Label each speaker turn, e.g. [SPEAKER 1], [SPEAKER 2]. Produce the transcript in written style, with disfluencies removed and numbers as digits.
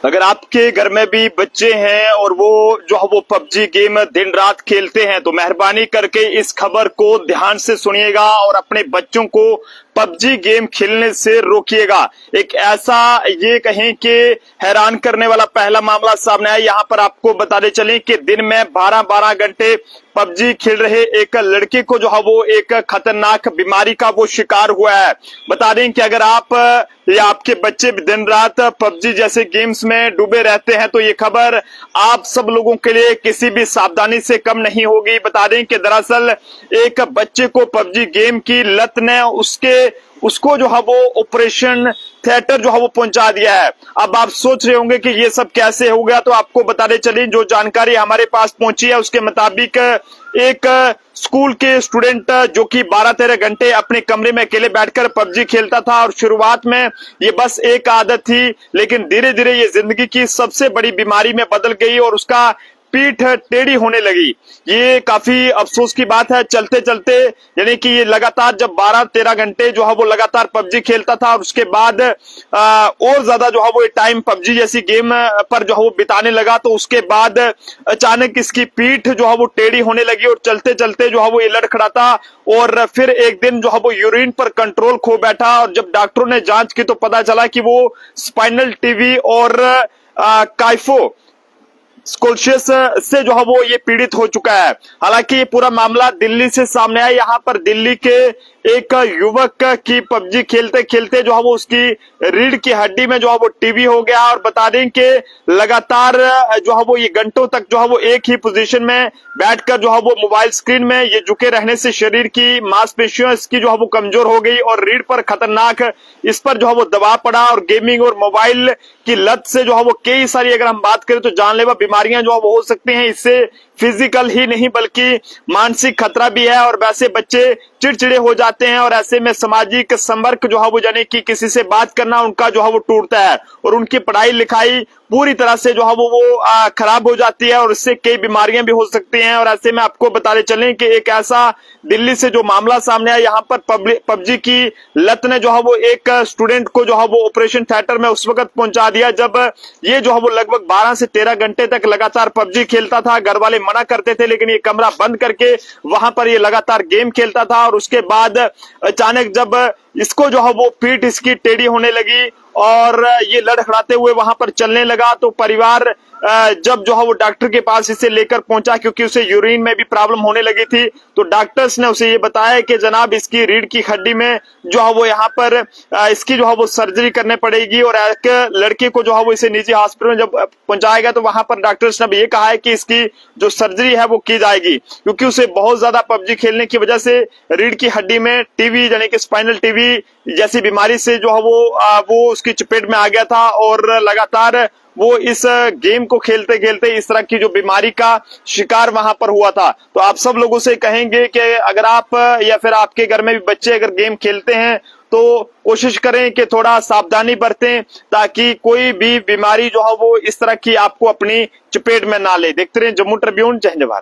[SPEAKER 1] अगर आपके घर में भी बच्चे हैं और वो जो है वो पबजी गेम दिन रात खेलते हैं तो मेहरबानी करके इस खबर को ध्यान से सुनिएगा और अपने बच्चों को पबजी गेम खेलने से रोकिएगा। एक ऐसा ये कहें कि हैरान करने वाला पहला मामला सामने आया। यहाँ पर आपको बताते चलें कि दिन में 12-12 घंटे पबजी खेल रहे एक लड़के को जो है वो एक खतरनाक बीमारी का वो शिकार हुआ है। बता दें कि अगर आप या आपके बच्चे दिन रात पबजी जैसे गेम्स में डूबे रहते हैं तो ये खबर आप सब लोगों के लिए किसी भी सावधानी से कम नहीं होगी। बता दें कि दरअसल एक बच्चे को पबजी गेम की लत ने उसको जो है वो ऑपरेशन थिएटर जो है वो पहुंचा दिया है। अब आप सोच रहे होंगे कि ये सब कैसे हो गया, तो आपको बताते चलें जो जानकारी हमारे पास पहुंची है उसके मुताबिक एक स्कूल के स्टूडेंट जो कि 12-13 घंटे अपने कमरे में अकेले बैठकर पबजी खेलता था और शुरुआत में ये बस एक आदत थी, लेकिन धीरे धीरे ये जिंदगी की सबसे बड़ी बीमारी में बदल गई और उसका पीठ टेढ़ी होने लगी। ये काफी अफसोस की बात है। चलते चलते यानी कि ये लगातार जब 12-13 घंटे जो है वो लगातार पबजी खेलता था और उसके बाद और ज्यादा जो है वो टाइम पबजी जैसी गेम पर जो है वो बिताने लगा, तो उसके बाद अचानक इसकी पीठ जो है वो टेढ़ी होने लगी और चलते चलते जो है वो ये लड़खड़ाता और फिर एक दिन जो है वो यूरिन पर कंट्रोल खो बैठा और जब डॉक्टरों ने जांच की तो पता चला कि वो स्पाइनल टीवी और काइफो स्कोल्शियस से जो है वो ये पीड़ित हो चुका है। हालांकि ये पूरा मामला दिल्ली से सामने आया। यहाँ पर दिल्ली के एक युवक की पबजी खेलते खेलते जो है वो उसकी रीढ़ की हड्डी में जो है वो टीबी हो गया और बता दें कि लगातार जो है वो ये घंटों तक जो है वो एक ही पोजीशन में बैठकर जो है वो मोबाइल स्क्रीन में ये झुके रहने से शरीर की मांसपेशियों इसकी जो है वो कमजोर हो गई और रीढ़ पर खतरनाक इस पर जो है वो दबाव पड़ा और गेमिंग और मोबाइल की लत से जो है वो कई सारी अगर हम बात करें तो जानलेवा बीमारियां जो है वो हो सकती हैं। इससे फिजिकल ही नहीं बल्कि मानसिक खतरा भी है और वैसे बच्चे चिड़चिड़े हो जाते हैं और ऐसे में सामाजिक संपर्क जो है वो यानी कि किसी से बात करना उनका जो है वो टूटता है और उनकी पढ़ाई लिखाई पूरी तरह से जो है वो खराब हो जाती है और इससे कई बीमारियां भी हो सकती हैं। और ऐसे में आपको बताते चलें कि एक ऐसा दिल्ली से जो मामला सामने आया, यहाँ पर पबजी की लत ने जो है वो एक स्टूडेंट को जो है वो ऑपरेशन थिएटर में उस वक्त पहुंचा दिया जब ये जो है वो लगभग 12 से 13 घंटे तक लगातार पबजी खेलता था। घर वाले मना करते थे लेकिन ये कमरा बंद करके वहां पर ये लगातार गेम खेलता था और उसके बाद अचानक जब इसको जो है वो पीठ इसकी टेढ़ी होने लगी और ये लड़खड़ाते हुए वहां पर चलने लगा तो परिवार जब जो है वो डॉक्टर के पास इसे लेकर पहुंचा क्योंकि उसे यूरिन में भी प्रॉब्लम होने लगी थी, तो डॉक्टर्स ने उसे ये बताया कि जनाब इसकी रीढ़ की हड्डी में जो है वो यहाँ पर इसकी जो है वो सर्जरी करने पड़ेगी और एक लड़के को जो है वो इसे निजी हॉस्पिटल में जब पहुंचाएगा तो वहां पर डॉक्टर्स ने भी ये कहा है कि इसकी जो सर्जरी है वो की जाएगी क्योंकि उसे बहुत ज्यादा पबजी खेलने की वजह से रीढ़ की हड्डी में टीबी यानी कि स्पाइनल टीबी जैसी बीमारी से जो है वो उसकी चपेट में आ गया था और लगातार वो इस गेम को खेलते खेलते इस तरह की जो बीमारी का शिकार वहां पर हुआ था। तो आप सब लोगों से कहेंगे कि अगर आप या फिर आपके घर में भी बच्चे अगर गेम खेलते हैं तो कोशिश करें कि थोड़ा सावधानी बरतें ताकि कोई भी बीमारी जो है वो इस तरह की आपको अपनी चपेट में ना ले। देखते रहे जम्मू ट्रिब्यून। जय हिंद भारत।